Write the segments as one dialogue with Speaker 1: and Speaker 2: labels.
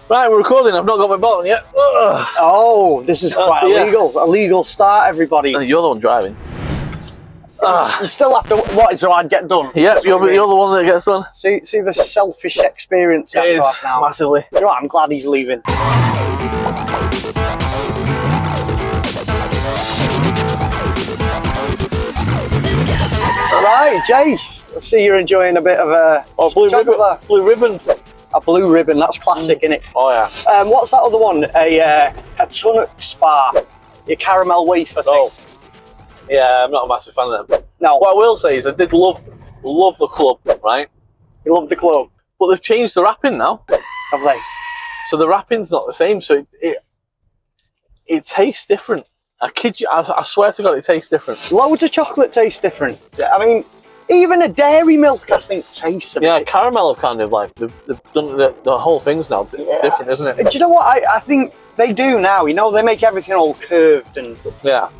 Speaker 1: Right, we're recording. I've not got my bottle yet. Ugh.
Speaker 2: Oh, this is quite illegal. Illegal start, everybody.
Speaker 1: You're the one driving.
Speaker 2: You still have to. What is so I'd get done?
Speaker 1: Yep, you're the one that gets done.
Speaker 2: See the selfish experience
Speaker 1: It is
Speaker 2: now.
Speaker 1: massively.
Speaker 2: You know what? I'm glad he's leaving. Right, Jay. I see you're enjoying a bit of a
Speaker 1: blue ribbon.
Speaker 2: A blue ribbon. That's classic, isn't it?
Speaker 1: Oh yeah.
Speaker 2: What's that other one? A Tunnocks bar. Your caramel wafer thing.
Speaker 1: Oh. Yeah, I'm not a massive fan of them.
Speaker 2: No.
Speaker 1: What I will say is I did love the club, right?
Speaker 2: You love the club.
Speaker 1: But they've changed the wrapping now.
Speaker 2: Have they?
Speaker 1: So the wrapping's not the same, so it tastes different. I kid you, I swear to God, it tastes different.
Speaker 2: Loads of chocolate tastes different. I mean, even a dairy milk, I think, tastes a bit.
Speaker 1: Yeah, caramel have kind of like, they've done the whole thing's now different, isn't it?
Speaker 2: Do you know what I think they do now? You know, they make everything all curved and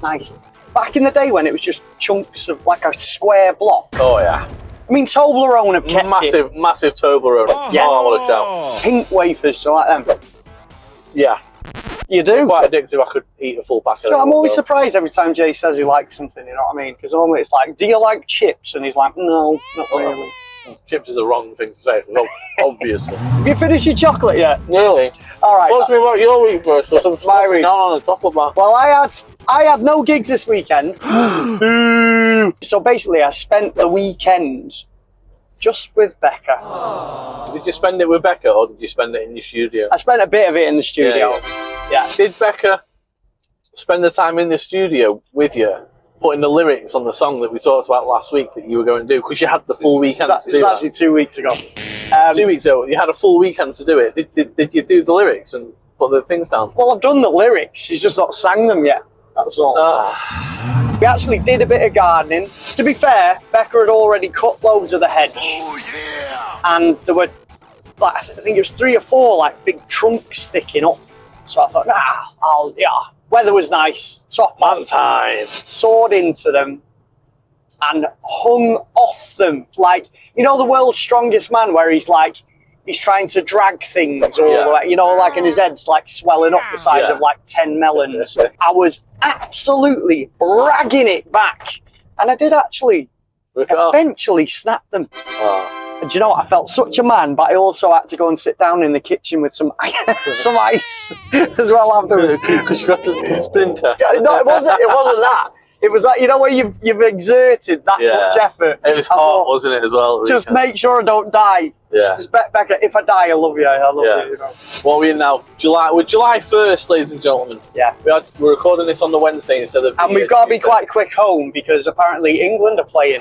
Speaker 2: nice. Back in the day when it was just chunks of like a square block.
Speaker 1: Oh yeah.
Speaker 2: I mean, Toblerone have kept
Speaker 1: massive Toblerone.
Speaker 2: Yeah.
Speaker 1: Oh, what a shout.
Speaker 2: Pink wafers, do you like them? Yeah. You do?
Speaker 1: They're quite addictive. I could eat a full packet.
Speaker 2: So I'm always surprised every time Jay says he likes something, you know what I mean? Because normally it's like, do you like chips? And he's like, no, not really.
Speaker 1: Chips is the wrong thing to say, obviously.
Speaker 2: Have you finished your chocolate yet?
Speaker 1: Nearly.
Speaker 2: All right.
Speaker 1: Talk to me about your week first, or some
Speaker 2: My week.
Speaker 1: down on the chocolate bar.
Speaker 2: Well, I had no gigs this weekend. So basically, I spent the weekend just with Becca.
Speaker 1: Did you spend it with Becca, or did you spend it in your studio?
Speaker 2: I spent a bit of it in the studio. Yeah.
Speaker 1: Did Becca spend the time in the studio with you, putting the lyrics on the song that we talked about last week that you were going to do? Because you had the full weekend to do
Speaker 2: it. It was actually 2 weeks ago.
Speaker 1: 2 weeks ago, you had a full weekend to do it. Did you do the lyrics and put the things down?
Speaker 2: Well, I've done the lyrics. She's just not sang them yet. That's all. We actually did a bit of gardening. To be fair, Becca had already cut loads of the hedge. Oh, yeah! And there were, like, I think it was 3 or 4, like, big trunks sticking up. So I thought, weather was nice. Top man time. Sawed into them and hung off them. Like, you know the world's strongest man where he's like, he's trying to drag things all the way, you know, like, and his head's like swelling up the size of like 10 melons. I was absolutely ragging it back. And I did actually eventually snap them. And do you know what? I felt such a man, but I also had to go and sit down in the kitchen with some ice as well afterwards.
Speaker 1: Because you got the splinter.
Speaker 2: No, it wasn't that. It was like, you know, where you've exerted that much effort.
Speaker 1: It was hot, wasn't it, as well?
Speaker 2: Just make sure I don't die.
Speaker 1: Yeah.
Speaker 2: Just Becca, if I die, I love you. I love you, you know.
Speaker 1: What are we in now? We're July 1st, ladies and gentlemen.
Speaker 2: Yeah.
Speaker 1: We're recording this on the Wednesday instead of...
Speaker 2: And we've got to be quite quick home because apparently England are playing.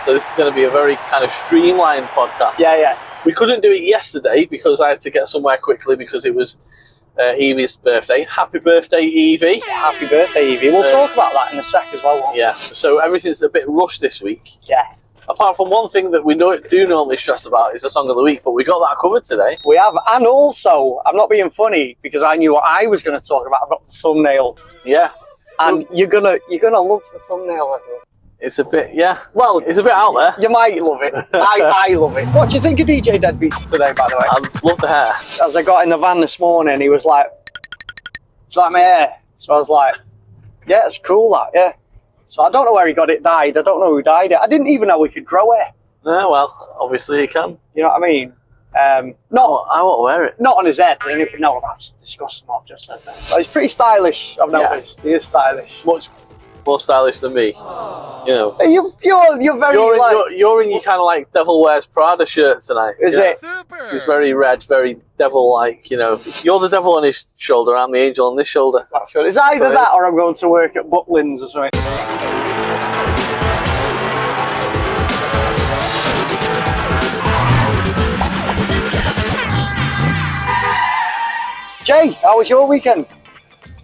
Speaker 1: So this is going to be a very kind of streamlined podcast.
Speaker 2: Yeah.
Speaker 1: We couldn't do it yesterday because I had to get somewhere quickly because it was Evie's birthday. Happy birthday, Evie.
Speaker 2: Happy birthday, Evie. We'll talk about that in a sec as well, won't we?
Speaker 1: Yeah. So everything's a bit rushed this week.
Speaker 2: Yeah.
Speaker 1: Apart from one thing that we do normally stress about is the song of the week, but we got that covered today.
Speaker 2: We have, and also, I'm not being funny because I knew what I was going to talk about. I've got the thumbnail.
Speaker 1: Yeah.
Speaker 2: And you're gonna love the thumbnail, everyone.
Speaker 1: It's a bit,
Speaker 2: well,
Speaker 1: it's a bit out there.
Speaker 2: You might love it. I love it. What do you think of DJ Deadbeats today, by the way?
Speaker 1: I love the hair.
Speaker 2: As I got in the van this morning, he was like, "It's like my hair." So I was like, "Yeah, it's cool, that, yeah." So I don't know where he got it dyed. I don't know who dyed it. I didn't even know we could grow it.
Speaker 1: No, well, obviously he can.
Speaker 2: You know what I mean?
Speaker 1: I won't wear it.
Speaker 2: Not on his head. No, that's disgusting what I've just said there. But he's pretty stylish, I've noticed. He is stylish.
Speaker 1: Much more stylish than me. You know.
Speaker 2: You're very
Speaker 1: you're in your kind of like Devil Wears Prada shirt tonight.
Speaker 2: Is it?
Speaker 1: It's very red, very devil-like, you know. You're the devil on his shoulder, I'm the angel on this shoulder.
Speaker 2: That's good. It's either that or I'm going to work at Butlins or something. Jay, how was your weekend?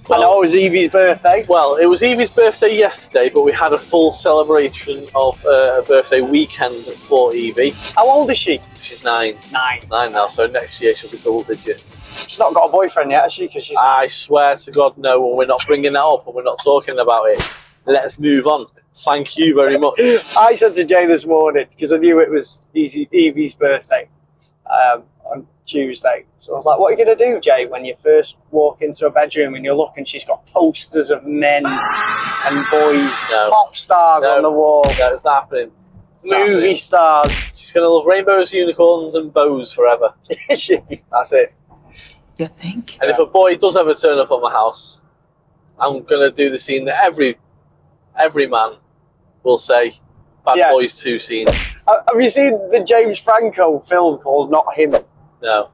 Speaker 2: Well, I know it was Evie's birthday.
Speaker 1: Well, it was Evie's birthday yesterday, but we had a full celebration of a birthday weekend for Evie.
Speaker 2: How old is she?
Speaker 1: She's 9.
Speaker 2: 9
Speaker 1: now, so next year she'll be double digits.
Speaker 2: She's not got a boyfriend yet, has she?
Speaker 1: I swear to God, no, and we're not bringing that up and we're not talking about it. Let's move on. Thank you very much.
Speaker 2: I said to Jay this morning, because I knew it was Evie's birthday, on Tuesday. So I was like, what are you going to do, Jay, when you first walk into a bedroom and you look and she's got posters of men and boys, pop stars on the wall.
Speaker 1: No, it's not happening.
Speaker 2: Movie stars.
Speaker 1: She's going to love rainbows, unicorns and bows forever. That's it.
Speaker 3: You think?
Speaker 1: And if a boy does ever turn up on my house, I'm going to do the scene that every man will say, Bad Boys 2 scene.
Speaker 2: Have you seen the James Franco film called Not Him?
Speaker 1: No.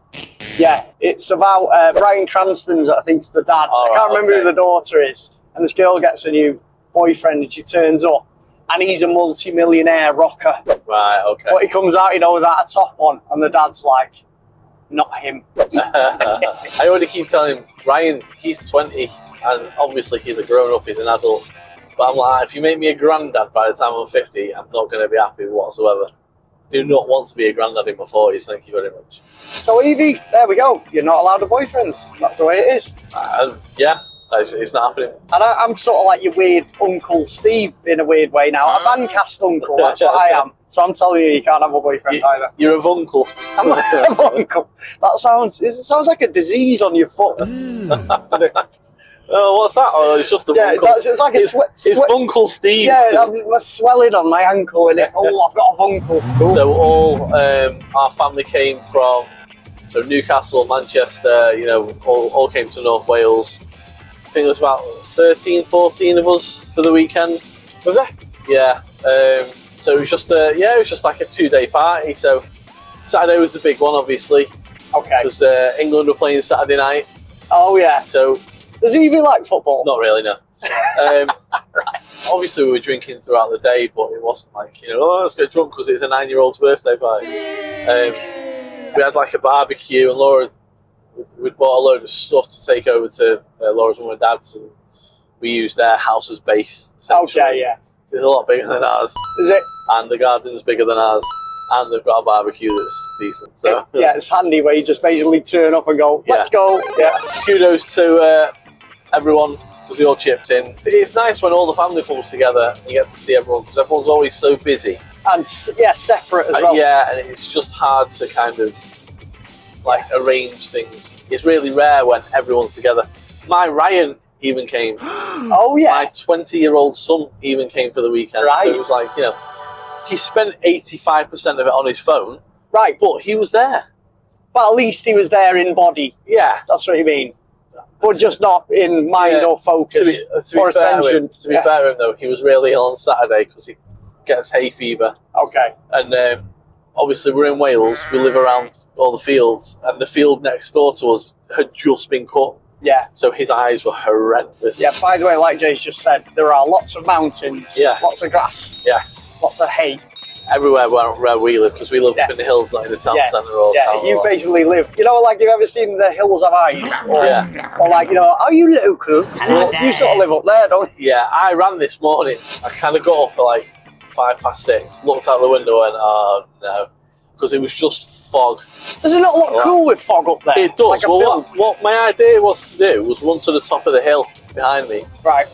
Speaker 2: Yeah, it's about Bryan Cranston's, I think, the dad. I can't remember who the daughter is. And this girl gets a new boyfriend and she turns up and he's a multi-millionaire rocker.
Speaker 1: Right, okay.
Speaker 2: But he comes out, without a top on, and the dad's like, not him.
Speaker 1: I already keep telling him, Ryan, he's 20 and obviously he's a grown-up, he's an adult. But I'm like, if you make me a granddad by the time I'm 50, I'm not going to be happy whatsoever. Do not want to be a granddad in my 40s, thank you very much.
Speaker 2: So Evie, there we go. You're not allowed a boyfriend. That's the way it is.
Speaker 1: Yeah, it's not happening.
Speaker 2: And I'm sort of like your weird Uncle Steve in a weird way now. A VANCAST uncle, that's what I am. So I'm telling you can't have a boyfriend either.
Speaker 1: You're a vuncle.
Speaker 2: I'm a uncle. It sounds like a disease on your foot.
Speaker 1: Oh, what's that? Oh, it's just a vuncle.
Speaker 2: It's like it's
Speaker 1: Vuncle Steve.
Speaker 2: Yeah, I'm swelling on my ankle and I've got a vuncle. Ooh.
Speaker 1: So all our family came from Newcastle, Manchester, all came to North Wales. I think it was about 13, 14 of us for the weekend.
Speaker 2: Was it?
Speaker 1: Yeah. So it was just like a 2-day party. So Saturday was the big one, obviously.
Speaker 2: Okay.
Speaker 1: Because England were playing Saturday night.
Speaker 2: Oh yeah.
Speaker 1: So
Speaker 2: does he even like football?
Speaker 1: Not really, no. Right. Obviously we were drinking throughout the day, but it wasn't like, let's get drunk because it's a 9-year-old's birthday party. We had like a barbecue and Laura, we'd bought a load of stuff to take over to Laura's mum and dad's, and we used their house as base, essentially.
Speaker 2: Okay, yeah.
Speaker 1: So it's a lot bigger than ours.
Speaker 2: Is it?
Speaker 1: And the garden's bigger than ours. And they've got a barbecue that's decent. So
Speaker 2: it's handy where you just basically turn up and go, let's go. Yeah.
Speaker 1: Kudos to everyone, because they all chipped in. It's nice when all the family comes together and you get to see everyone, because everyone's always so busy.
Speaker 2: And separate as well.
Speaker 1: Yeah, and it's just hard to kind of arrange things. It's really rare when everyone's together. My Ryan even came.
Speaker 2: Oh yeah.
Speaker 1: My 20-year-old son even came for the weekend.
Speaker 2: Right.
Speaker 1: So it was like, he spent 85% of it on his phone.
Speaker 2: Right.
Speaker 1: But he was there.
Speaker 2: But at least he was there in body.
Speaker 1: Yeah.
Speaker 2: That's what you mean. But just not in mind or focus or attention.
Speaker 1: To be fair to him, though, he was really ill on Saturday because he gets hay fever.
Speaker 2: Okay.
Speaker 1: And obviously we're in Wales, we live around all the fields, and the field next door to us had just been cut.
Speaker 2: Yeah.
Speaker 1: So his eyes were horrendous.
Speaker 2: Yeah, by the way, like Jay's just said, there are lots of mountains, lots of grass, lots of hay.
Speaker 1: Everywhere where we live, because we live up in the hills, not in the town centre.
Speaker 2: You basically live, like you've ever seen the Hills of Eyes? Or like, are you local? You sort of live up there, don't you?
Speaker 1: Yeah, I ran this morning. I kind of got up at like 6:05, looked out the window and oh no, because it was just fog.
Speaker 2: Does it not look cool with fog up there?
Speaker 1: It does.
Speaker 2: Like
Speaker 1: well, what my idea was to do was run to the top of the hill behind me.
Speaker 2: Right.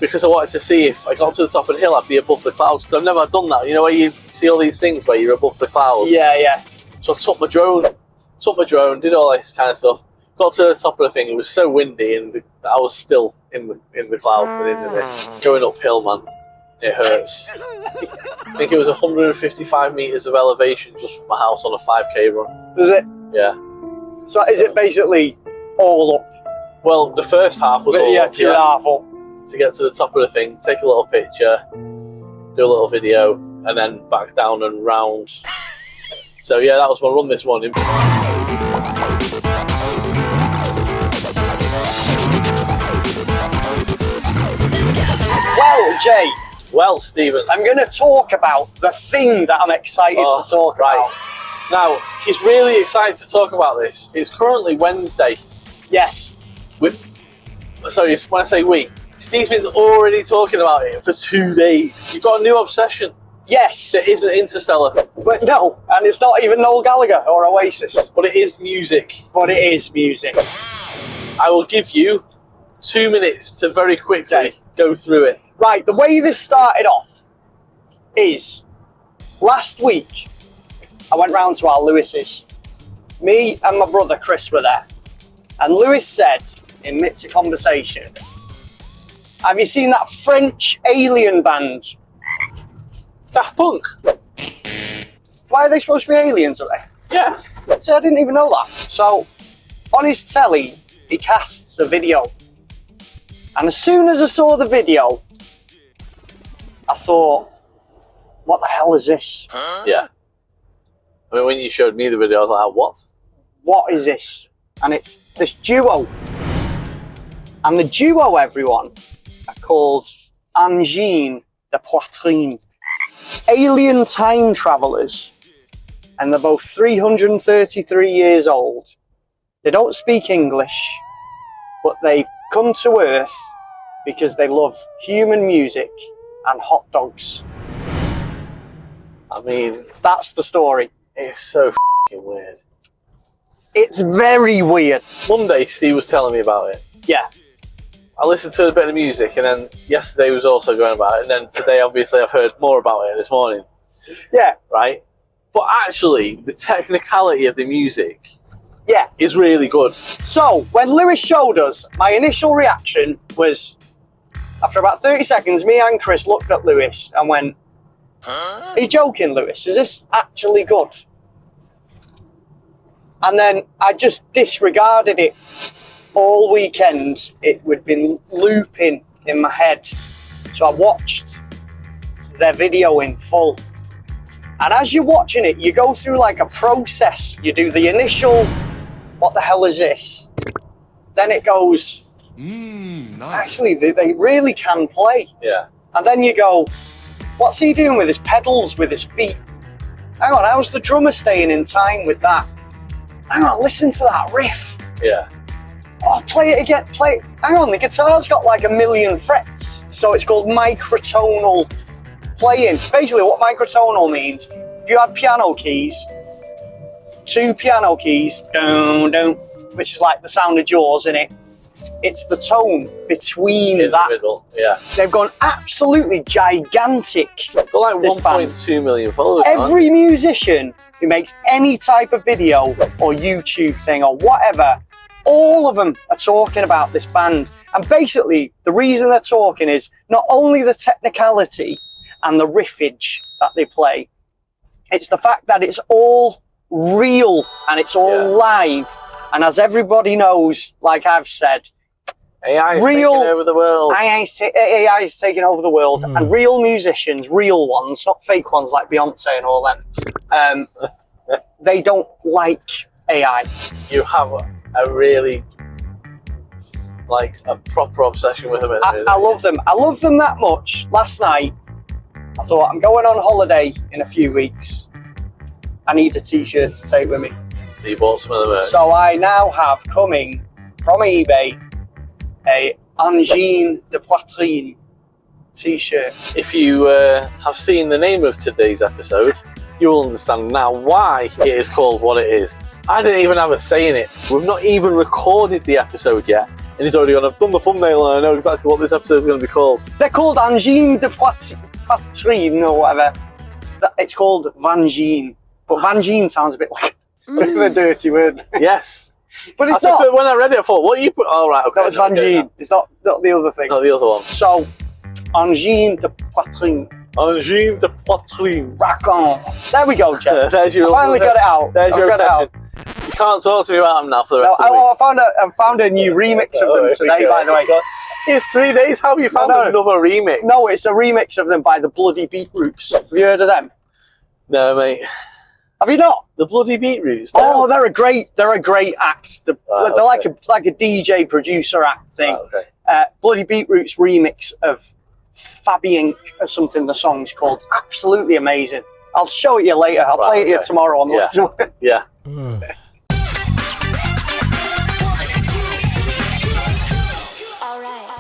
Speaker 1: Because I wanted to see if I got to the top of the hill, I'd be above the clouds. Because I've never done that. Where you see all these things where you're above the clouds.
Speaker 2: Yeah, yeah.
Speaker 1: So I took my drone, did all this kind of stuff. Got to the top of the thing. It was so windy, and I was still in the clouds and in the mist. Going uphill, man, it hurts. I think it was 155 meters of elevation just from my house on a 5k run.
Speaker 2: Is it?
Speaker 1: Yeah.
Speaker 2: So is it basically all up?
Speaker 1: Well, the first half was all up.
Speaker 2: 2.5 up.
Speaker 1: To get to the top of the thing, take a little picture, do a little video, and then back down and round. So yeah, that was my run this morning.
Speaker 2: Well, Jay.
Speaker 1: Well, Stephen.
Speaker 2: I'm going to talk about the thing that I'm excited to talk about.
Speaker 1: Now, he's really excited to talk about this. It's currently Wednesday.
Speaker 2: Yes.
Speaker 1: When I say we, Steve's been already talking about it for 2 days. You've got a new obsession.
Speaker 2: Yes.
Speaker 1: It isn't Interstellar.
Speaker 2: But no, and it's not even Noel Gallagher or Oasis.
Speaker 1: But it is music.
Speaker 2: I
Speaker 1: will give you 2 minutes to very quickly go through it.
Speaker 2: Right, the way this started off is last week I went round to our Lewis's Me and my brother Chris were there. And Lewis said, in midst of conversation, have you seen that French alien band?
Speaker 1: Daft Punk.
Speaker 2: Why are they supposed to be aliens, are they?
Speaker 1: Yeah.
Speaker 2: See, I didn't even know that. So, on his telly, he casts a video. And as soon as I saw the video, I thought, what the hell is this?
Speaker 1: Yeah. I mean, when you showed me the video, I was like, what?
Speaker 2: What is this? And it's this duo. And the duo, everyone, are called VANGINE de POITRINE. Alien time travellers. And they're both 333 years old. They don't speak English, but they've come to Earth because they love human music and hot dogs.
Speaker 1: I mean,
Speaker 2: that's the story.
Speaker 1: It's so f***ing weird.
Speaker 2: It's very weird.
Speaker 1: Monday, Steve was telling me about it.
Speaker 2: Yeah.
Speaker 1: I listened to a bit of the music, and then yesterday was also going about it, and then today, obviously, I've heard more about it this morning.
Speaker 2: Yeah.
Speaker 1: Right? But actually, the technicality of the music is really good.
Speaker 2: So, when Lewis showed us, my initial reaction was, after about 30 seconds, me and Chris looked at Lewis and went, are you joking, Lewis? Is this actually good? And then I just disregarded it all weekend. It would been looping in my head. So I watched their video in full. And as you're watching it, you go through like a process. You do the initial, what the hell is this? Then it goes, nice. Actually, they really can play.
Speaker 1: Yeah.
Speaker 2: And then you go, what's he doing with his pedals, with his feet? Hang on, how's the drummer staying in time with that? Hang on, listen to that riff.
Speaker 1: Yeah.
Speaker 2: Oh, play it again, play it. Hang on, the guitar's got like 1,000,000 frets. So it's called microtonal playing. Basically, what microtonal means, if you had piano keys, 2 piano keys, which is like the sound of Jaws in it, it's the tone between
Speaker 1: in
Speaker 2: that.
Speaker 1: The middle, yeah.
Speaker 2: They've gone absolutely gigantic.
Speaker 1: They're like 1.2 million followers.
Speaker 2: Every musician who makes any type of video or YouTube thing or whatever, all of them are talking about this band. And basically, the reason they're talking is not only the technicality and the riffage that they play, it's the fact that it's all real and it's all live. And as everybody knows, like I've said,
Speaker 1: AI is taking over the world.
Speaker 2: AI is taking over the world, and real musicians, real ones, not fake ones like Beyonce and all them, they don't like AI.
Speaker 1: You have a really, like, a proper obsession with them.
Speaker 2: I love them. I love them that much. Last night, I thought, I'm going on holiday in a few weeks. I need a t-shirt to take with me.
Speaker 1: So you bought some of them.
Speaker 2: So I now have coming from eBay a VANGINE de POITRINE t-shirt.
Speaker 1: If you have seen the name of today's episode, you will understand now why it is called what it is. I didn't even have a say in it. We've not even recorded the episode yet, and he's already gone, I've done the thumbnail and I know exactly what this episode is going to be called.
Speaker 2: They're called VANGINE de POITRINE or whatever. It's called VANGINE, but VANGINE sounds a bit like a dirty word.
Speaker 1: Yes.
Speaker 2: But it's not.
Speaker 1: When I read it, I thought, what are you put? Oh, right, okay.
Speaker 2: That was VANGINE. It's not the other thing.
Speaker 1: Not the other one.
Speaker 2: So, VANGINE de POITRINE.
Speaker 1: VANGINE de POITRINE.
Speaker 2: Rock on. There we go, Jeff.
Speaker 1: There's your
Speaker 2: I finally got it out.
Speaker 1: There's your obsession. You can't talk to me about them now for the rest of the week.
Speaker 2: I found a new remix of them today, by the way.
Speaker 1: It's 3 days. How have you found another remix?
Speaker 2: No, it's a remix of them by the Bloody Beetroots. Have you heard of them?
Speaker 1: No, mate.
Speaker 2: Have you not?
Speaker 1: The Bloody Beetroots?
Speaker 2: No. Oh, they're a great act. They're like a DJ producer act thing.
Speaker 1: Okay.
Speaker 2: Bloody Beetroots remix of Fabian or something the song's called. Absolutely amazing. I'll show it you later. I'll play it you tomorrow on the
Speaker 1: Yeah.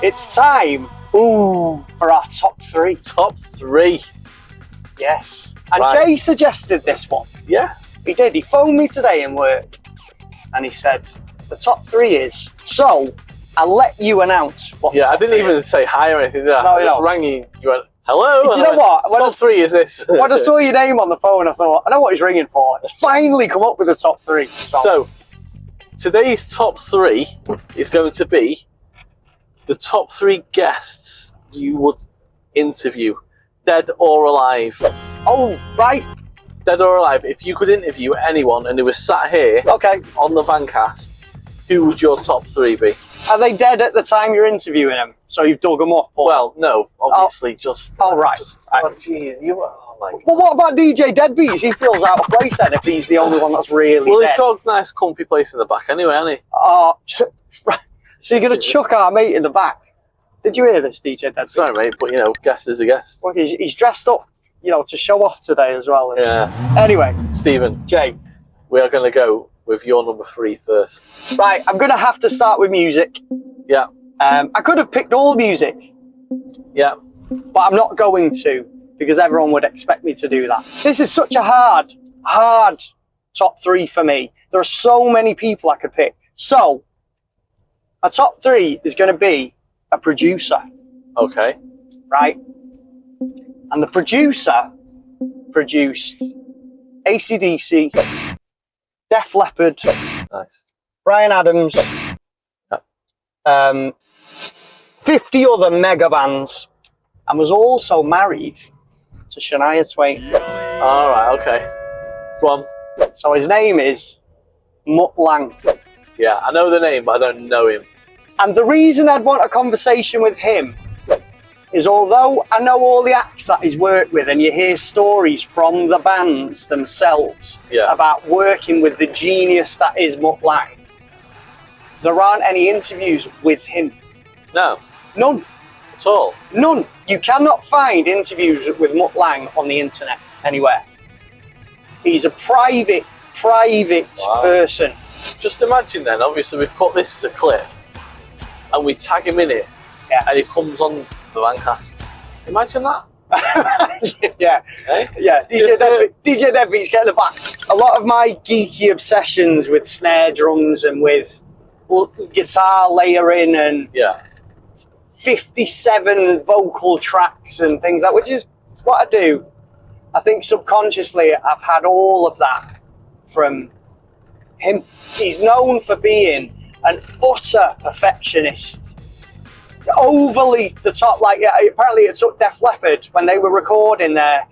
Speaker 2: It's time for our top 3.
Speaker 1: Top 3.
Speaker 2: Yes. And Jay suggested this one.
Speaker 1: Yeah.
Speaker 2: He did. He phoned me today in work and he said, the top 3 is. So, I'll let you announce what
Speaker 1: I didn't even say hi or anything, did I?
Speaker 2: No,
Speaker 1: I just rang you. You went, hello.
Speaker 2: Do you know what?
Speaker 1: Top 3 is this.
Speaker 2: When I saw your name on the phone, I thought, I know what he's ringing for. It's finally come up with the top 3.
Speaker 1: So, today's top 3 is going to be the top 3 guests you would interview, dead or alive.
Speaker 2: Oh, right.
Speaker 1: Dead or alive. If you could interview anyone and they were sat here on the VANCAST, who would your top 3 be?
Speaker 2: Are they dead at the time you're interviewing them? So you've dug them up? Or?
Speaker 1: Well, no, obviously, just...
Speaker 2: Oh, right.
Speaker 1: Geez, you are like...
Speaker 2: Well, what about DJ Deadbeats? He feels out of place then if he's the only one that's really
Speaker 1: Well,
Speaker 2: dead.
Speaker 1: he's got a nice comfy place in the back anyway, hasn't he?
Speaker 2: Oh, so you're going to chuck our mate in the back? Did you hear this, DJ Deadbeats?
Speaker 1: Sorry, mate, but, guest is a guest.
Speaker 2: Well, he's dressed up, to show off today as well.
Speaker 1: Yeah.
Speaker 2: Anyway.
Speaker 1: Stephen.
Speaker 2: Jay.
Speaker 1: We are going to go with your number 3 first.
Speaker 2: Right, I'm going to have to start with music.
Speaker 1: Yeah.
Speaker 2: I could have picked all music.
Speaker 1: Yeah.
Speaker 2: But I'm not going to, because everyone would expect me to do that. This is such a hard top 3 for me. There are so many people I could pick. So, my top 3 is going to be a producer.
Speaker 1: Okay.
Speaker 2: Right? And the producer produced AC/DC, Def Leppard,
Speaker 1: nice.
Speaker 2: Bryan Adams, 50 other mega bands, and was also married to Shania Twain.
Speaker 1: All right, okay. Go on.
Speaker 2: So his name is Mutt Lange.
Speaker 1: Yeah, I know the name, but I don't know him.
Speaker 2: And the reason I'd want a conversation with him is, although I know all the acts that he's worked with, and you hear stories from the bands themselves about working with the genius that is Mutt Lange, there aren't any interviews with him.
Speaker 1: No.
Speaker 2: None.
Speaker 1: At all?
Speaker 2: None. You cannot find interviews with Mutt Lange on the internet anywhere. He's a private person.
Speaker 1: Just imagine then, obviously we've cut this as a clip and we tag him in it and he comes on the VANCAST. Imagine that.
Speaker 2: Yeah.
Speaker 1: Hey?
Speaker 2: Yeah. DJ Deadbeats, get in the back. A lot of my geeky obsessions with snare drums and with guitar layering and 57 vocal tracks and things like, which is what I do. I think subconsciously I've had all of that from him. He's known for being an utter perfectionist, overly the top. Apparently it took Def Leppard when they were recording their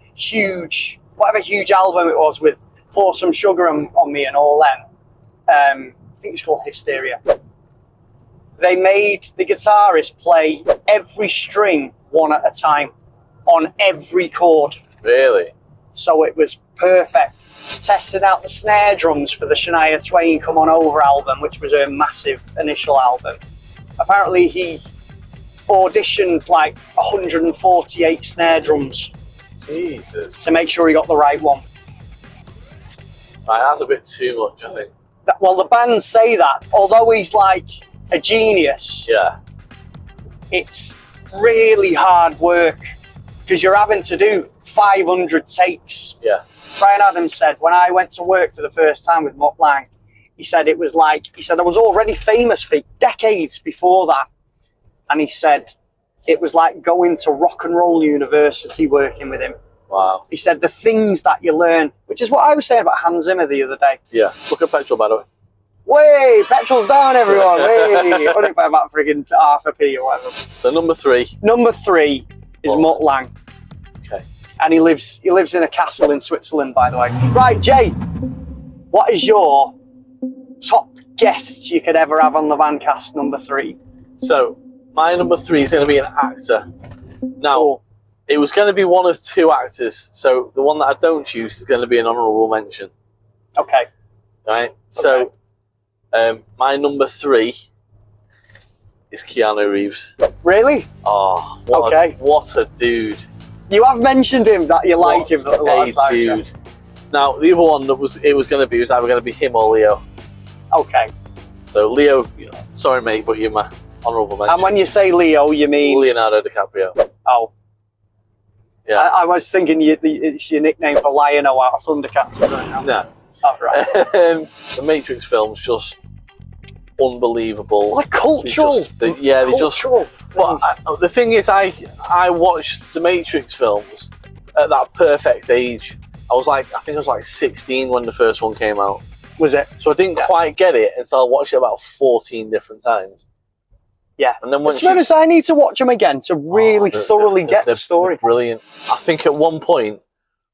Speaker 2: whatever huge album it was with Pour Some Sugar on Me and all them. I think it's called Hysteria. They made the guitarist play every string one at a time on every chord.
Speaker 1: Really?
Speaker 2: So it was perfect. Testing out the snare drums for the Shania Twain Come On Over album, which was her massive initial album. Apparently he auditioned 148 snare drums.
Speaker 1: Jesus.
Speaker 2: To make sure he got the right one.
Speaker 1: Right, that's a bit too much, I think.
Speaker 2: Well, the bands say that, although he's a genius.
Speaker 1: Yeah.
Speaker 2: It's really hard work because you're having to do 500 takes.
Speaker 1: Yeah.
Speaker 2: Bryan Adams said, when I went to work for the first time with Mutt Lange, he said I was already famous for decades before that. And he said, it was like going to rock and roll university working with him.
Speaker 1: Wow.
Speaker 2: He said the things that you learn, which is what I was saying about Hans Zimmer the other day.
Speaker 1: Yeah. Look at petrol, by the way.
Speaker 2: Way, petrol's down, everyone. Way, only by about friggin' half a p or whatever.
Speaker 1: So number 3.
Speaker 2: Number 3 is Mutt Lange.
Speaker 1: Okay.
Speaker 2: And he lives in a castle in Switzerland, by the way. Right, Jay, what is your top guest you could ever have on the VANCAST, number 3?
Speaker 1: So my number 3 is going to be an actor. Now, it was going to be one of 2 actors. So the one that I don't choose is going to be an honourable mention.
Speaker 2: Okay.
Speaker 1: Right. So. My number 3 is Keanu Reeves.
Speaker 2: Really?
Speaker 1: Oh, what a dude.
Speaker 2: You have mentioned him that you like him a lot of times.
Speaker 1: Dude. Yeah. Now, the other one was either going to be him or Leo.
Speaker 2: Okay.
Speaker 1: So Leo, sorry mate, but you're my honourable mention.
Speaker 2: And when you say Leo, you mean?
Speaker 1: Leonardo DiCaprio.
Speaker 2: Oh.
Speaker 1: Yeah.
Speaker 2: I was thinking it's your nickname for Lion-O out of Thundercats.
Speaker 1: No.
Speaker 2: Oh, right.
Speaker 1: The Matrix film's just unbelievable.
Speaker 2: Well, cultural.
Speaker 1: Well, the thing is, I watched the Matrix films at that perfect age. I think I was like 16 when the first one came out.
Speaker 2: Was it?
Speaker 1: So I didn't quite get it until I watched it about 14 different times.
Speaker 2: Yeah.
Speaker 1: And then
Speaker 2: to be honest, I need to watch them again to really thoroughly get the story.
Speaker 1: Brilliant. I think at one point,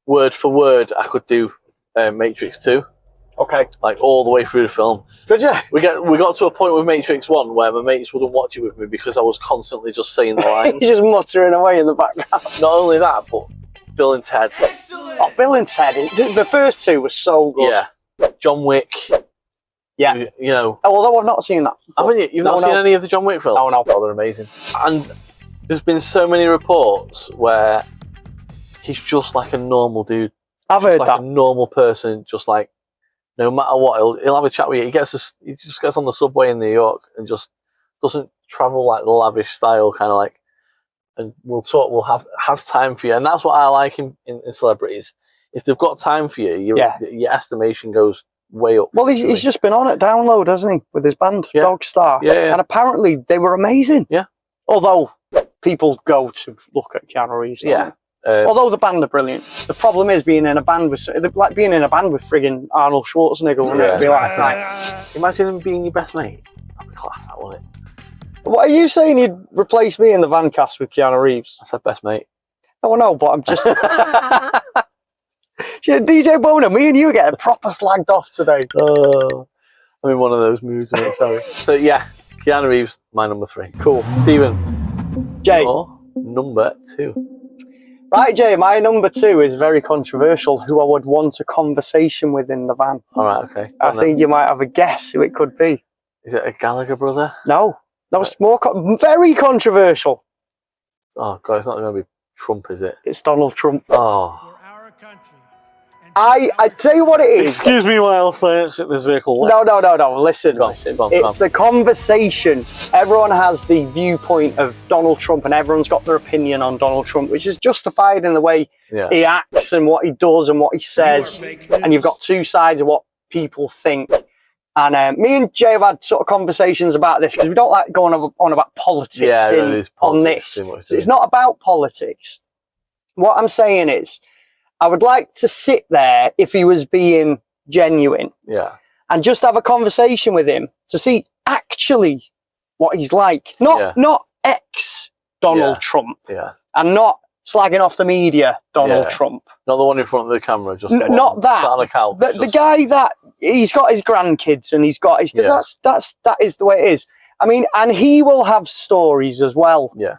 Speaker 1: word for word, I could do Matrix 2.
Speaker 2: Okay.
Speaker 1: Like all the way through the film.
Speaker 2: Good, yeah.
Speaker 1: We got to a point with Matrix 1 where my mates wouldn't watch it with me because I was constantly just saying the lines.
Speaker 2: You're just muttering away in the background.
Speaker 1: Not only that, but Bill and Ted.
Speaker 2: Oh, Bill and Ted. The first two were so good.
Speaker 1: Yeah. John Wick.
Speaker 2: Yeah.
Speaker 1: You know.
Speaker 2: Although I've not seen that.
Speaker 1: Haven't you? You've not seen any of the John Wick films?
Speaker 2: No.
Speaker 1: Oh, they're amazing. And there's been so many reports where he's just like a normal dude.
Speaker 2: I've heard
Speaker 1: like
Speaker 2: that.
Speaker 1: A normal person, just like, no matter what, he'll have a chat with you. He just gets on the subway in New York and just doesn't travel like the lavish style, kind of like, and has time for you. And that's what I like in celebrities. If they've got time for you, your estimation goes way up.
Speaker 2: Well, he's just been on at Download, hasn't he, with his band, Dog Star.
Speaker 1: Yeah.
Speaker 2: And apparently they were amazing.
Speaker 1: Yeah.
Speaker 2: Although people go to look at Keanu Reeves.
Speaker 1: Yeah.
Speaker 2: Although the band are brilliant. The problem is being in a band with frigging Arnold Schwarzenegger, wouldn't it? It'd be like, right.
Speaker 1: Imagine him being your best mate. That'd be class, that, wouldn't it?
Speaker 2: What are you saying? You'd replace me in the VANCAST with Keanu Reeves?
Speaker 1: I said best mate.
Speaker 2: No, but I'm just... DJ Boner, me and you are getting proper slagged off today.
Speaker 1: Oh, I'm in one of those moods, mate, sorry. So yeah, Keanu Reeves, my number 3.
Speaker 2: Cool.
Speaker 1: Stephen,
Speaker 2: Jay.
Speaker 1: your number 2.
Speaker 2: Right, Jay, my number 2 is very controversial, who I would want a conversation with in the van.
Speaker 1: All right, okay.
Speaker 2: I think you might have a guess who it could be.
Speaker 1: Is it a Gallagher brother?
Speaker 2: No. That was more very controversial.
Speaker 1: Oh, God, it's not going to be Trump, is it?
Speaker 2: It's Donald Trump.
Speaker 1: Oh.
Speaker 2: I tell you what it is.
Speaker 1: Excuse me while I exit this vehicle.
Speaker 2: No. Listen.
Speaker 1: Go on.
Speaker 2: It's the conversation. Everyone has the viewpoint of Donald Trump and everyone's got their opinion on Donald Trump, which is justified in the way he acts and what he does and what he says. And you've got two sides of what people think. And me and Jay have had sort of conversations about this because we don't like going on about politics, on this. It's not about politics. What I'm saying is, I would like to sit there if he was being genuine and just have a conversation with him to see actually what he's like. Not ex-Donald Trump and not slagging off the media Donald Trump.
Speaker 1: Not the one in front of the camera, just
Speaker 2: not that.
Speaker 1: Sat on a couch.
Speaker 2: The guy that he's got his grandkids and he's got his, because that is the way it is. I mean, and he will have stories as well.
Speaker 1: Yeah.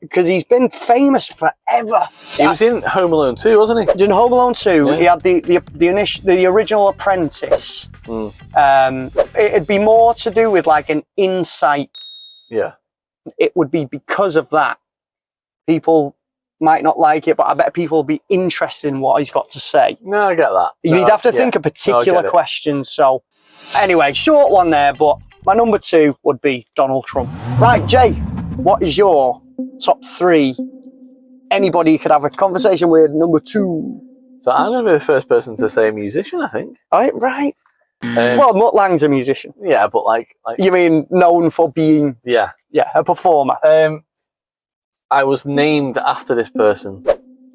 Speaker 2: Because he's been famous forever.
Speaker 1: He was in Home Alone 2, wasn't he?
Speaker 2: In Home Alone 2, he had the original Apprentice. It'd be more to do with like an insight.
Speaker 1: Yeah.
Speaker 2: It would be because of that. People might not like it, but I bet people will be interested in what he's got to say.
Speaker 1: No, I get that.
Speaker 2: You'd have to think of particular questions. So, anyway, short one there, but my number 2 would be Donald Trump. Right, Jay, what is your top 3 anybody you could have a conversation with? Number 2.
Speaker 1: So I'm going to be the first person to say a musician, I think.
Speaker 2: Right. Well, Mutt Lange's a musician.
Speaker 1: Yeah, but like
Speaker 2: you mean known for being a performer.
Speaker 1: I was named after this person.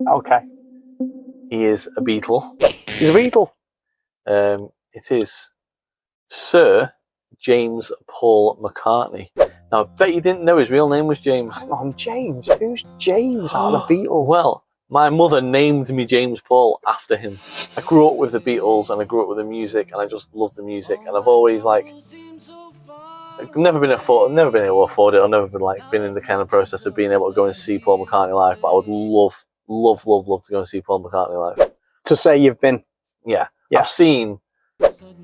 Speaker 2: Okay.
Speaker 1: He is a Beatle.
Speaker 2: He's a Beatle.
Speaker 1: It is Sir James Paul McCartney. Now, I bet you didn't know his real name was James.
Speaker 2: Hang on, James? Who's James out of the Beatles?
Speaker 1: Well, my mother named me James Paul after him. I grew up with the Beatles and I grew up with the music and I just loved the music. And I've always I've never been able to afford it. I've never been in the kind of process of being able to go and see Paul McCartney live. But I would love to go and see Paul McCartney live.
Speaker 2: To say you've been?
Speaker 1: Yeah. I've seen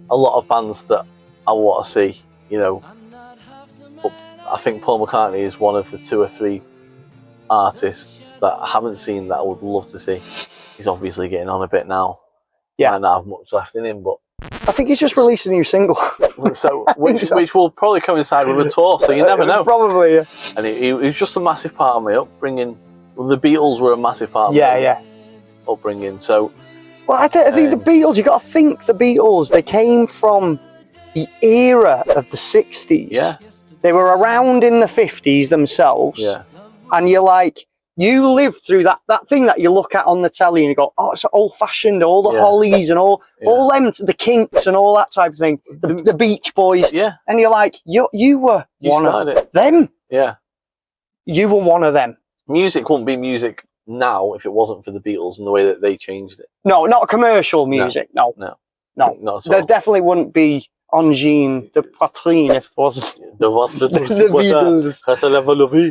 Speaker 1: a lot of bands that I want to see, but I think Paul McCartney is one of the 2 or 3 artists that I haven't seen that I would love to see. He's obviously getting on a bit now. Yeah. Might not have much left in him, but
Speaker 2: I think he's just released a new single.
Speaker 1: So which will probably coincide with a tour, so you never know.
Speaker 2: Probably, yeah.
Speaker 1: And he was just a massive part of my upbringing. Well, the Beatles were a massive part of my upbringing. So,
Speaker 2: well, I think the Beatles, you got to think the Beatles, they came from the era of the 60s.
Speaker 1: Yeah.
Speaker 2: They were around in the 50s themselves.
Speaker 1: Yeah.
Speaker 2: And you're like, you lived through that thing that you look at on the telly and you go, oh, it's old-fashioned, all the Hollies and all them, the Kinks and all that type of thing, the Beach Boys.
Speaker 1: Yeah.
Speaker 2: And you're like, you were one of them.
Speaker 1: Yeah.
Speaker 2: You were one of them.
Speaker 1: Music wouldn't be music now if it wasn't for the Beatles and the way that they changed it.
Speaker 2: No, not commercial music. No.
Speaker 1: Not at
Speaker 2: There
Speaker 1: all.
Speaker 2: definitely wouldn't be Angine, the Poitrine if it wasn't.
Speaker 1: The
Speaker 2: Beatles.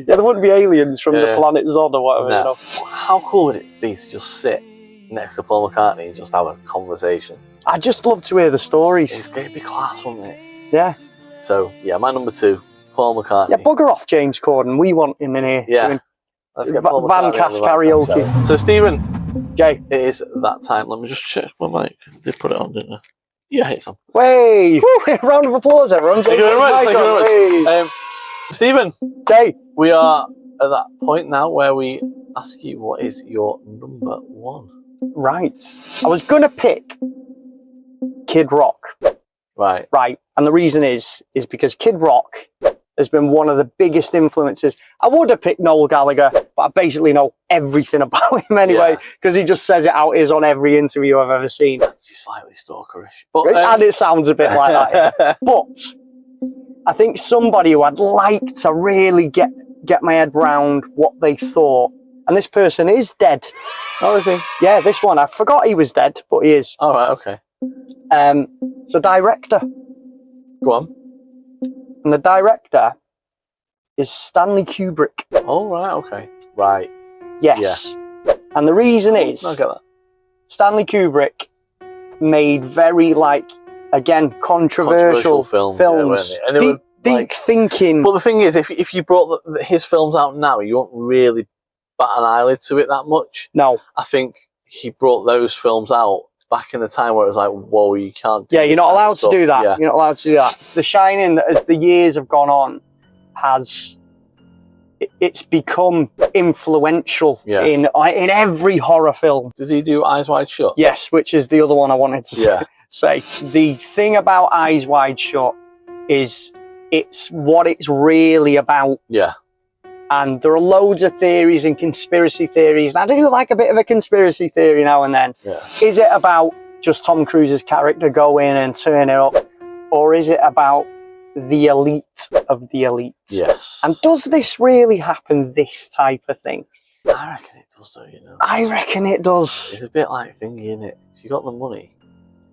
Speaker 2: Yeah, there wouldn't be aliens from the planet Zod or whatever.
Speaker 1: No.
Speaker 2: You know?
Speaker 1: How cool would it be to just sit next to Paul McCartney and just have a conversation?
Speaker 2: I'd just love to hear the stories.
Speaker 1: It's going to be class, wouldn't it?
Speaker 2: Yeah.
Speaker 1: So, yeah, my number 2, Paul McCartney.
Speaker 2: Yeah, bugger off, James Corden. We want him in here.
Speaker 1: Yeah. Let's get Paul McCartney
Speaker 2: VANCAST
Speaker 1: on the
Speaker 2: karaoke.
Speaker 1: show. So, Stephen,
Speaker 2: Jay.
Speaker 1: it is that time. Let me just check my mic. They put it on, didn't they? Yeah, it's on.
Speaker 2: Way! Round of applause, everyone.
Speaker 1: Thank you very much. Thank you very much. Stephen,
Speaker 2: Jay.
Speaker 1: we are at that point now where we ask you what is your number 1.
Speaker 2: Right. I was going to pick Kid Rock.
Speaker 1: Right.
Speaker 2: Right. And the reason is because Kid Rock has been one of the biggest influences. I would have picked Noel Gallagher, but I basically know everything about him anyway, because he just says it out is on every interview I've ever seen.
Speaker 1: She's slightly stalkerish. But,
Speaker 2: and it sounds a bit like that. Yeah. But I think somebody who I'd like to really get my head round what they thought, and this person is dead.
Speaker 1: Oh, is he?
Speaker 2: Yeah, this one. I forgot he was dead, but he is.
Speaker 1: All right, okay.
Speaker 2: It's a director.
Speaker 1: Go on.
Speaker 2: And the director is Stanley Kubrick.
Speaker 1: Oh, right, okay. Right.
Speaker 2: Yes. Yeah. And the reason is,
Speaker 1: I get that.
Speaker 2: Stanley Kubrick made very, again, controversial films.
Speaker 1: Yeah, and
Speaker 2: deep thinking.
Speaker 1: Well, the thing is, if you brought his films out now, you won't really bat an eyelid to it that much.
Speaker 2: No.
Speaker 1: I think he brought those films out back in the time where it was like, whoa, you can't do
Speaker 2: you're not allowed to do that.
Speaker 1: Yeah.
Speaker 2: You're not allowed to do that. The Shining, as the years have gone on, it's become influential in every horror film.
Speaker 1: Did he do Eyes Wide Shut?
Speaker 2: Yes, which is the other one I wanted to say. The thing about Eyes Wide Shut is it's what it's really about.
Speaker 1: Yeah.
Speaker 2: And there are loads of theories and conspiracy theories. And I do like a bit of a conspiracy theory now and then.
Speaker 1: Yeah.
Speaker 2: Is it about just Tom Cruise's character go in and turn it up? Or is it about the elite of the elite?
Speaker 1: Yes.
Speaker 2: And does this really happen, this type of thing?
Speaker 1: I reckon it does, though, you know.
Speaker 2: I reckon it does.
Speaker 1: It's a bit like Thingy, isn't it? If you got the money.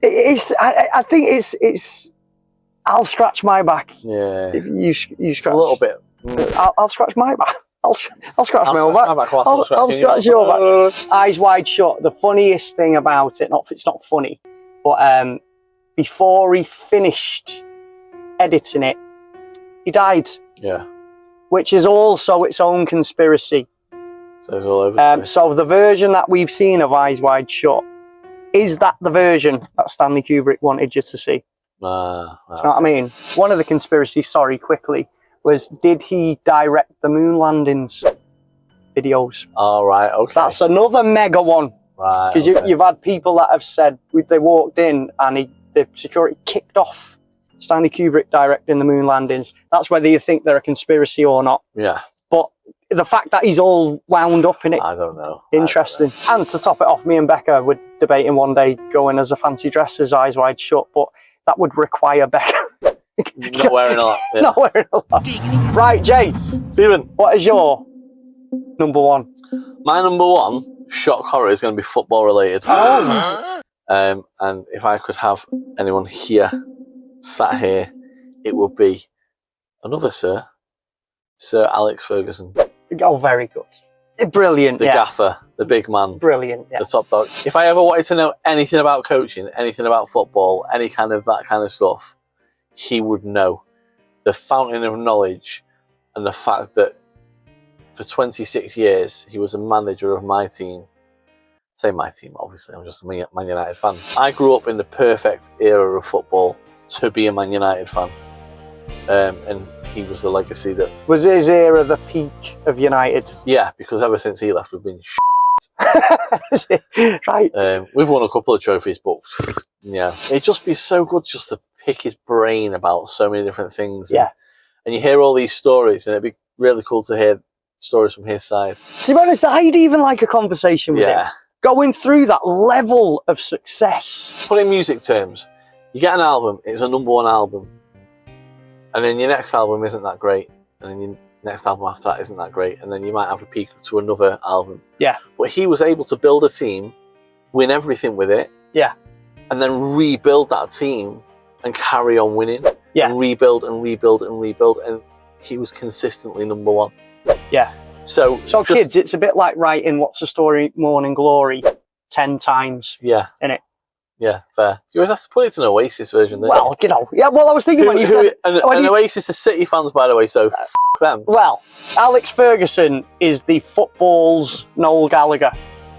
Speaker 2: I think it's I'll scratch my back.
Speaker 1: Yeah.
Speaker 2: If you scratch.
Speaker 1: It's a little bit.
Speaker 2: I'll scratch my back. I'll scratch my own back. I'll scratch your back. Eyes Wide Shut. The funniest thing about it, it's not funny, but before he finished editing it, he died.
Speaker 1: Yeah.
Speaker 2: Which is also its own conspiracy.
Speaker 1: So it's all over.
Speaker 2: So the version that we've seen of Eyes Wide Shut, is that the version that Stanley Kubrick wanted you to see? Do you know what I mean? One of the conspiracies, quickly, was did he direct the moon landings videos?
Speaker 1: Oh, right, okay.
Speaker 2: That's another mega one.
Speaker 1: Right.
Speaker 2: Because you've had people that have said they walked in and the security kicked off Stanley Kubrick directing the moon landings. That's whether you think they're a conspiracy or not.
Speaker 1: Yeah.
Speaker 2: But the fact that he's all wound up in it.
Speaker 1: I don't know.
Speaker 2: Interesting. And to top it off, me and Becca were debating one day going as a fancy dress as Eyes Wide Shut, but that would require Becca.
Speaker 1: Not wearing a lot. Yeah.
Speaker 2: Not wearing a lot. Right, Jay.
Speaker 1: Stephen.
Speaker 2: What is your number 1?
Speaker 1: My number 1 shock horror is going to be football related.
Speaker 2: Oh.
Speaker 1: And if I could have anyone here, sat here, it would be another Sir Alex Ferguson.
Speaker 2: Oh, very good. Brilliant.
Speaker 1: The gaffer, the big man.
Speaker 2: Brilliant. Yeah.
Speaker 1: The top dog. If I ever wanted to know anything about coaching, anything about football, any kind of that kind of stuff, he would know. The fountain of knowledge, and the fact that for 26 years he was a manager of my team. Say my team, obviously, I'm just a Man United fan. I grew up in the perfect era of football to be a Man United fan. And he was the legacy that...
Speaker 2: Was his era the peak of United?
Speaker 1: Yeah, because ever since he left, we've been
Speaker 2: Right.
Speaker 1: We've won a couple of trophies, but yeah, it'd just be so good just to pick his brain about so many different things.
Speaker 2: Yeah.
Speaker 1: And you hear all these stories, and it'd be really cool to hear stories from his side.
Speaker 2: To be honest, I'd even like a conversation with him. Going through that level of success.
Speaker 1: Put in music terms, you get an album, it's a #1 album, and then your next album isn't that great, and then your next album after that isn't that great, and then you might have a peak to another album.
Speaker 2: Yeah.
Speaker 1: But he was able to build a team, win everything with it, and then rebuild that team and carry on winning.
Speaker 2: Yeah.
Speaker 1: And rebuild and rebuild and rebuild, and he was consistently #1.
Speaker 2: Yeah.
Speaker 1: So
Speaker 2: kids, it's a bit like writing What's the Story, Morning Glory 10 times.
Speaker 1: Yeah.
Speaker 2: Innit?
Speaker 1: Yeah, fair. You always have to put it to an Oasis version, don't
Speaker 2: well, you know. Yeah, well, I was thinking when you said...
Speaker 1: Oasis are City fans, by the way, so f*** them.
Speaker 2: Well, Alex Ferguson is the football's Noel Gallagher,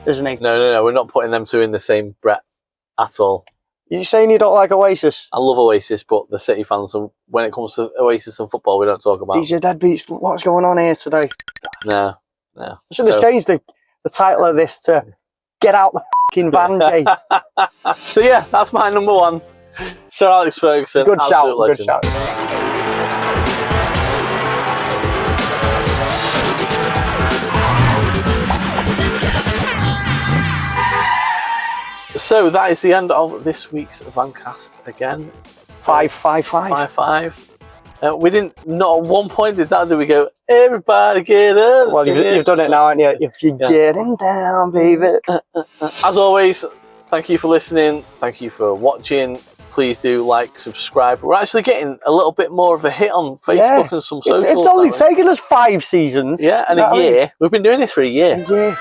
Speaker 2: isn't he?
Speaker 1: No, we're not putting them two in the same breath at all.
Speaker 2: You saying you don't like Oasis?
Speaker 1: I love Oasis, but the City fans, when it comes to Oasis and football, we don't talk about.
Speaker 2: These are deadbeats. What's going on here today?
Speaker 1: No.
Speaker 2: I should have changed the title of this to Get Out the F***ing Van, Jay.
Speaker 1: So yeah, that's my #1. Sir Alex Ferguson.
Speaker 2: Good shout,
Speaker 1: legend.
Speaker 2: good shout.
Speaker 1: So that is the end of this week's VANCAST again.
Speaker 2: 555.
Speaker 1: 5-5. We didn't, not at one point did we go, everybody get up.
Speaker 2: Well, you've done it now, haven't you? If you're getting down, baby.
Speaker 1: As always, thank you for listening. Thank you for watching. Please do like, subscribe. We're actually getting a little bit more of a hit on Facebook and some socials.
Speaker 2: It's only taken us 5 seasons.
Speaker 1: Yeah, and a year. We've been doing this for a year.
Speaker 2: A year.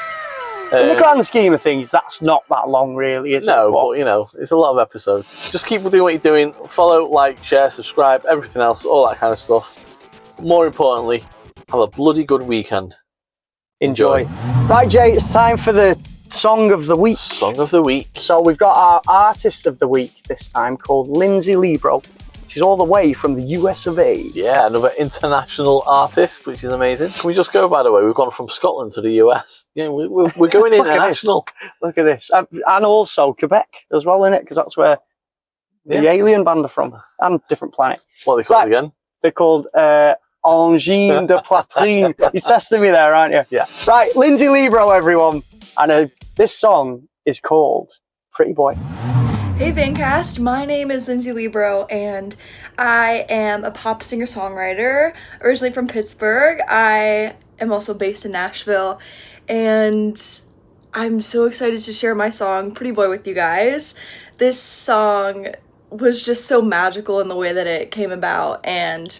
Speaker 2: In the grand scheme of things, that's not that long, really, is it?
Speaker 1: No, but you know, it's a lot of episodes. Just keep doing what you're doing. Follow, like, share, subscribe, everything else, all that kind of stuff. More importantly, have a bloody good weekend.
Speaker 2: Enjoy. Right, Jay, it's time for the Song of the Week.
Speaker 1: Song of the Week.
Speaker 2: So we've got our Artist of the Week this time, called Lindsay Liebro. She's all the way from the US of A.
Speaker 1: Yeah, another international artist, which is amazing. Can we just go, by the way, we've gone from Scotland to the US. Yeah, we're going international.
Speaker 2: Look at this. And also Quebec as well, innit? Because that's where the Alien Band are from. And Different Planet.
Speaker 1: What are they called again?
Speaker 2: They're called Angine de Poitrine. You're testing me there, aren't you?
Speaker 1: Yeah.
Speaker 2: Right, Lindsay Liebro, everyone. And this song is called Pretty Boy.
Speaker 4: Hey VANCAST, my name is Lindsay Liebro and I am a pop singer-songwriter, originally from Pittsburgh. I am also based in Nashville and I'm so excited to share my song, Pretty Boy, with you guys. This song was just so magical in the way that it came about, and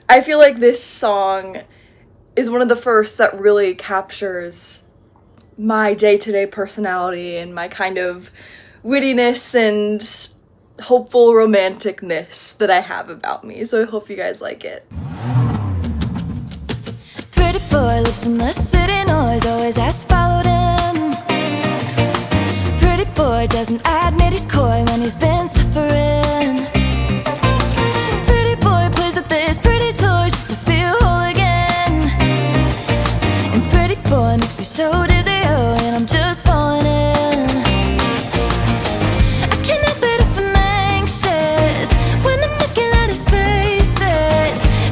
Speaker 4: I feel like this song is one of the first that really captures my day-to-day personality and my kind of wittiness and hopeful romanticness that I have about me. So I hope you guys like it.
Speaker 5: Pretty boy lives in the city, noise, always has followed him. Pretty boy doesn't admit he's coy when he's been suffering. Pretty boy plays with his pretty toys just to feel whole again. And pretty boy makes me so dizzy, oh, and I'm just falling in.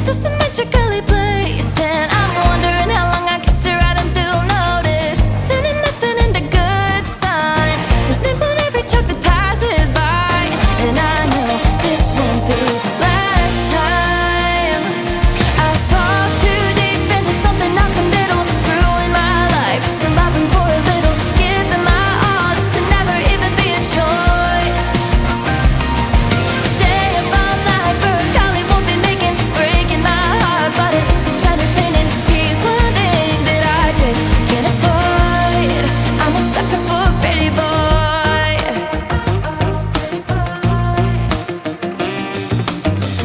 Speaker 5: So symmetrically placed, and I'm wondering how long I can stare at him till notice. Turning nothing into good signs. His name's on every truck that passes by, and I know this won't be the last time I fall too deep into something I can diddle. Ruin my life just to love him for a little. Give him my all just to never even be a choice. Stay up all night for a golly won't be making breaking my heart, but at least it's entertaining. He's one thing that I just can't avoid. I'm a sucker for a pretty boy.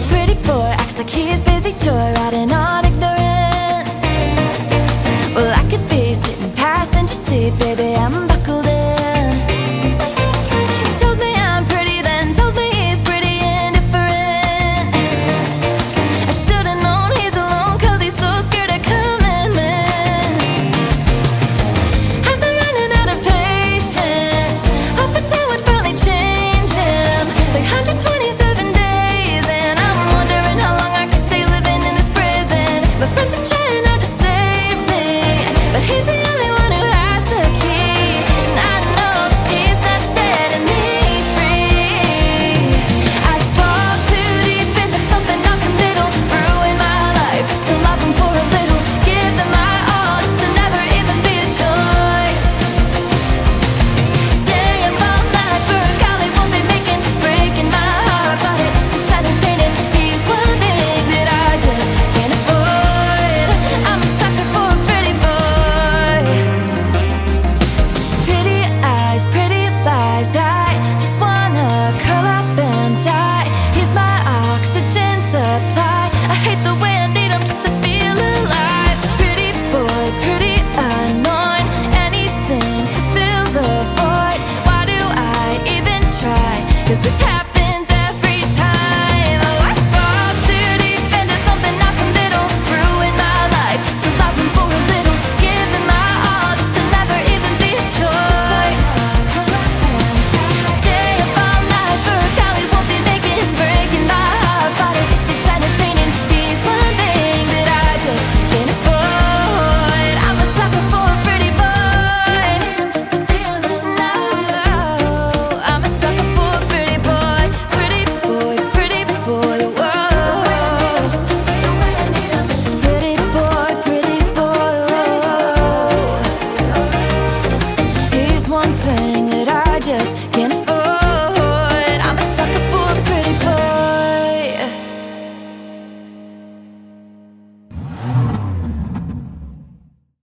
Speaker 5: Pretty boy acts like he's busy joy.